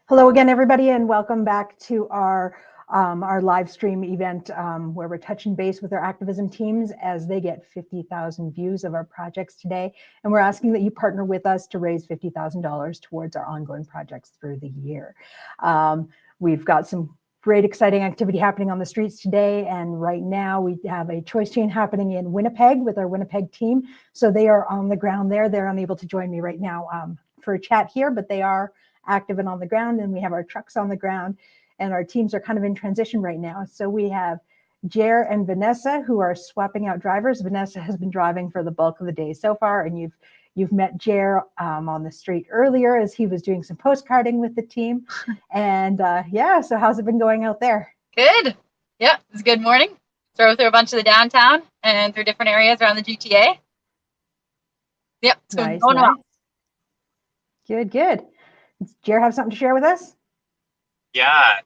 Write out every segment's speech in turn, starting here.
Hello again, everybody, and welcome back to our live stream event where we're touching base with our activism teams as they get 50,000 views of our projects today. And we're asking that you partner with us to raise $50,000 towards our ongoing projects through the year. We've got some great, exciting activity happening on the streets today. And right now we have a choice chain happening in Winnipeg with our Winnipeg team. So they are on the ground there. They're unable to join me right now for a chat here, but they are active and on the ground, and we have our trucks on the ground, and our teams are kind of in transition right now. So we have Jer and Vanessa who are swapping out drivers. Vanessa has been driving for the bulk of the day so far, and you've met Jer on the street earlier as he was doing some postcarding with the team. And yeah, so how's it been going out there? Good. Yeah, it's a good morning. Drove through a bunch of the downtown and through different areas around the GTA. Yep, it's going well. Good. Does Jer have something to share with us? Yeah,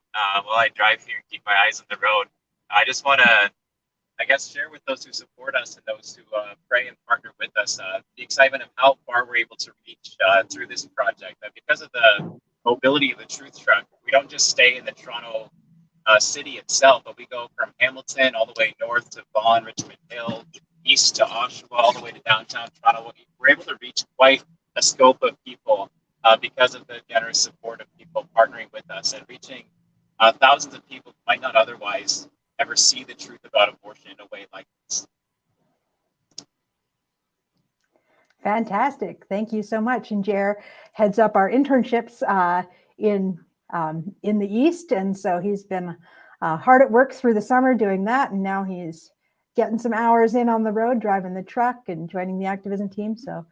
well, I drive here and keep my eyes on the road. I just want to, share with those who support us and those who pray and partner with us the excitement of how far we're able to reach through this project. Because of the mobility of the Truth Truck, we don't just stay in the Toronto city itself, but we go from Hamilton all the way north to Vaughan, Richmond Hill, east to Oshawa, all the way to downtown Toronto. We're able to reach quite a scope of people because of the generous support of people partnering with us and reaching thousands of people who might not otherwise ever see the truth about abortion in a way like this. Fantastic. Thank you so much. And Jer heads up our internships in the East. And so he's been hard at work through the summer doing that. And now he's getting some hours in on the road, driving the truck and joining the activism team. So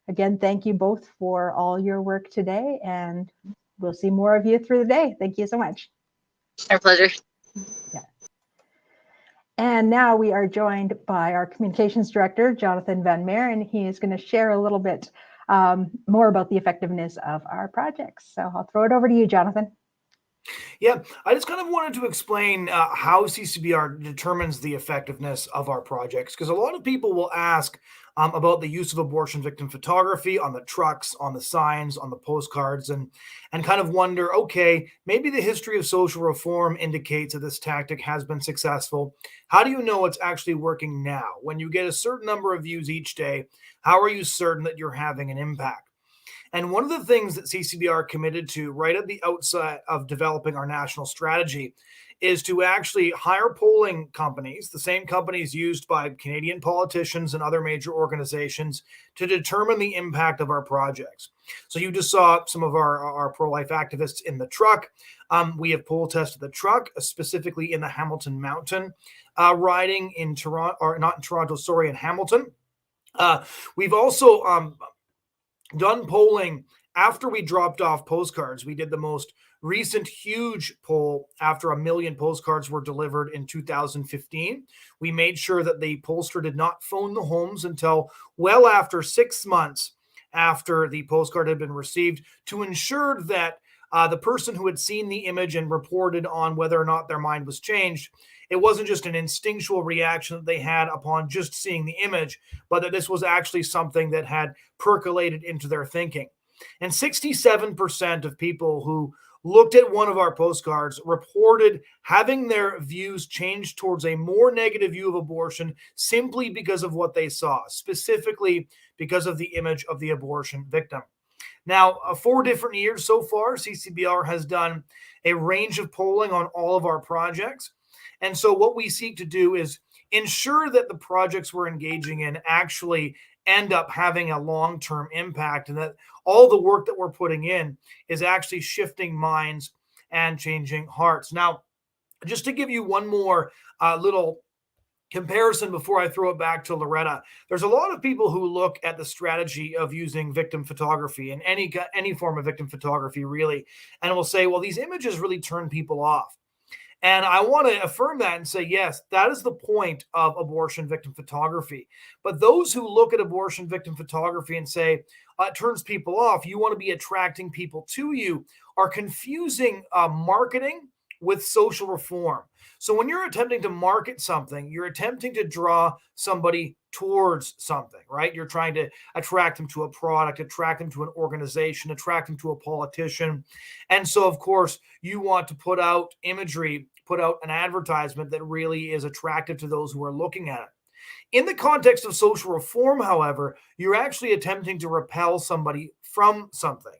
again, thank you both for all your work today, and we'll see more of you through the day. Thank you so much. Our pleasure. Yeah. And now we are joined by our communications director, Jonathon van Maren. He is going to share a little bit more about the effectiveness of our projects. So I'll throw it over to you, Jonathon. Yeah, I just kind of wanted to explain how CCBR determines the effectiveness of our projects, because a lot of people will ask about the use of abortion victim photography on the trucks, on the signs, on the postcards, and kind of wonder, okay, maybe the history of social reform indicates that this tactic has been successful. How do you know it's actually working now? When you get a certain number of views each day, how are you certain that you're having an impact? And one of the things that CCBR committed to right at the outset of developing our national strategy is to actually hire polling companies, the same companies used by Canadian politicians and other major organizations, to determine the impact of our projects. So you just saw some of our pro-life activists in the truck. We have poll tested the truck, specifically in the Hamilton Mountain riding in Toronto, or not in Toronto, sorry, in Hamilton. We've also done polling after we dropped off postcards. We did the most recent huge poll after 1 million postcards were delivered in 2015. We made sure that the pollster did not phone the homes until well after 6 months after the postcard had been received, to ensure that the person who had seen the image and reported on whether or not their mind was changed, it wasn't just an instinctual reaction that they had upon just seeing the image, but that this was actually something that had percolated into their thinking. And 67% of people who looked at one of our postcards reported having their views changed towards a more negative view of abortion simply because of what they saw, specifically because of the image of the abortion victim. Now, 4 different years so far, CCBR has done a range of polling on all of our projects. And so what we seek to do is ensure that the projects we're engaging in actually end up having a long-term impact, and that all the work that we're putting in is actually shifting minds and changing hearts. Now, just to give you one more little comparison before I throw it back to Loretta, there's a lot of people who look at the strategy of using victim photography and any form of victim photography really, and will say, well, these images really turn people off. And I want to affirm that and say, yes, that is the point of abortion victim photography. But those who look at abortion victim photography and say, it turns people off, you want to be attracting people to you, are confusing marketing with social reform. So when you're attempting to market something, you're attempting to draw somebody towards something, right? You're trying to attract them to a product, attract them to an organization, attract them to a politician. And so, of course, you want to put out imagery, put out an advertisement that really is attractive to those who are looking at it. In the context of social reform, however, you're actually attempting to repel somebody from something.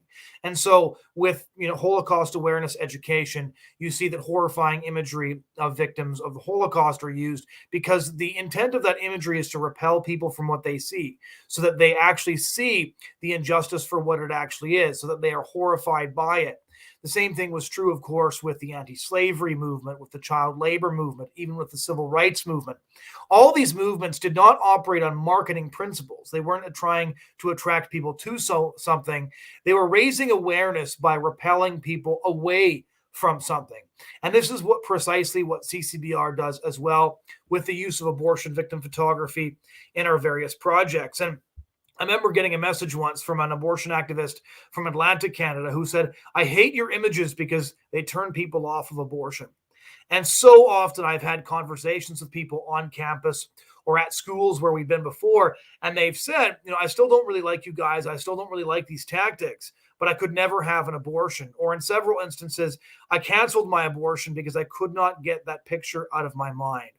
And so with Holocaust awareness education, you see that horrifying imagery of victims of the Holocaust are used because the intent of that imagery is to repel people from what they see, so that they actually see the injustice for what it actually is, so that they are horrified by it. The same thing was true, of course, with the anti-slavery movement, with the child labor movement, even with the civil rights movement. All these movements did not operate on marketing principles. They weren't trying to attract people to something. They were raising awareness by repelling people away from something. And this is precisely what CCBR does as well, with the use of abortion victim photography in our various projects. And I remember getting a message once from an abortion activist from Atlanta, Canada, who said, "I hate your images because they turn people off of abortion." And so often I've had conversations with people on campus or at schools where we've been before, and they've said, I still don't really like you guys. I still don't really like these tactics, but I could never have an abortion. Or in several instances, I canceled my abortion because I could not get that picture out of my mind.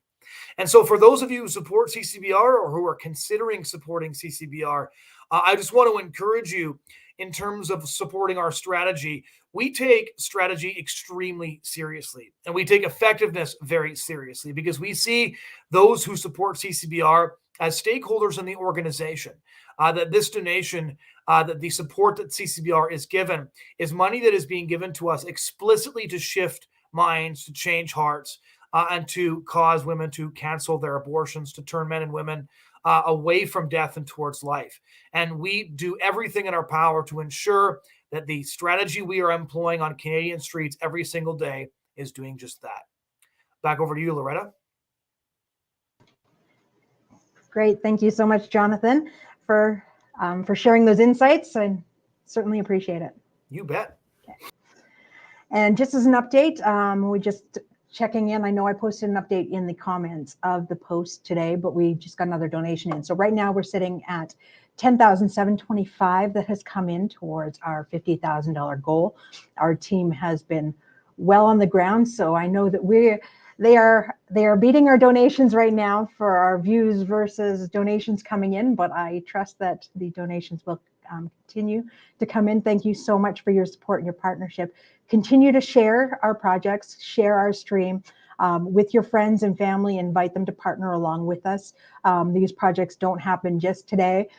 And so for those of you who support CCBR or who are considering supporting CCBR, I just want to encourage you in terms of supporting our strategy. We take strategy extremely seriously, and we take effectiveness very seriously, because we see those who support CCBR as stakeholders in the organization, that this donation, that the support that CCBR is given is money that is being given to us explicitly to shift minds, to change hearts, and to cause women to cancel their abortions, to turn men and women away from death and towards life. And we do everything in our power to ensure that the strategy we are employing on Canadian streets every single day is doing just that. Back over to you, Loretta. Great. Thank you so much, Jonathan, for sharing those insights. I certainly appreciate it. You bet. Okay. And just as an update, we just checking in. I know I posted an update in the comments of the post today, but we just got another donation in. So right now we're sitting at $10,725 that has come in towards our $50,000 goal. Our team has been well on the ground, so I know that they are beating our donations right now for our views versus donations coming in, but I trust that the donations will continue to come in. Thank you so much for your support and your partnership. Continue to share our projects, share our stream with your friends and family. Invite them to partner along with us. These projects don't happen just today.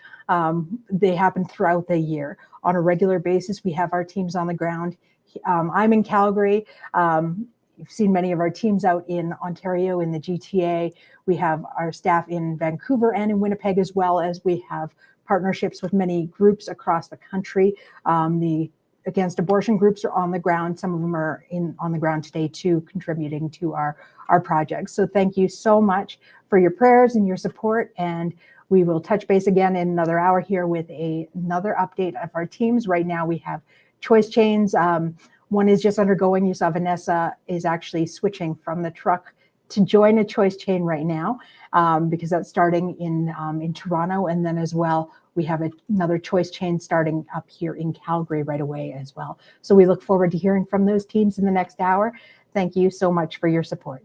They happen throughout the year. On a regular basis, we have our teams on the ground. I'm in Calgary. You've seen many of our teams out in Ontario, in the GTA. We have our staff in Vancouver and in Winnipeg, as well as we have partnerships with many groups across the country. The Against Abortion groups are on the ground. Some of them are on the ground today too, contributing to our projects. So thank you so much for your prayers and your support. And we will touch base again in another hour here with another update of our teams. Right now we have choice chains. One is just undergoing. You saw Vanessa is actually switching from the truck to join a choice chain right now, because that's starting in Toronto. And then as well, we have another choice chain starting up here in Calgary right away as well. So we look forward to hearing from those teams in the next hour. Thank you so much for your support.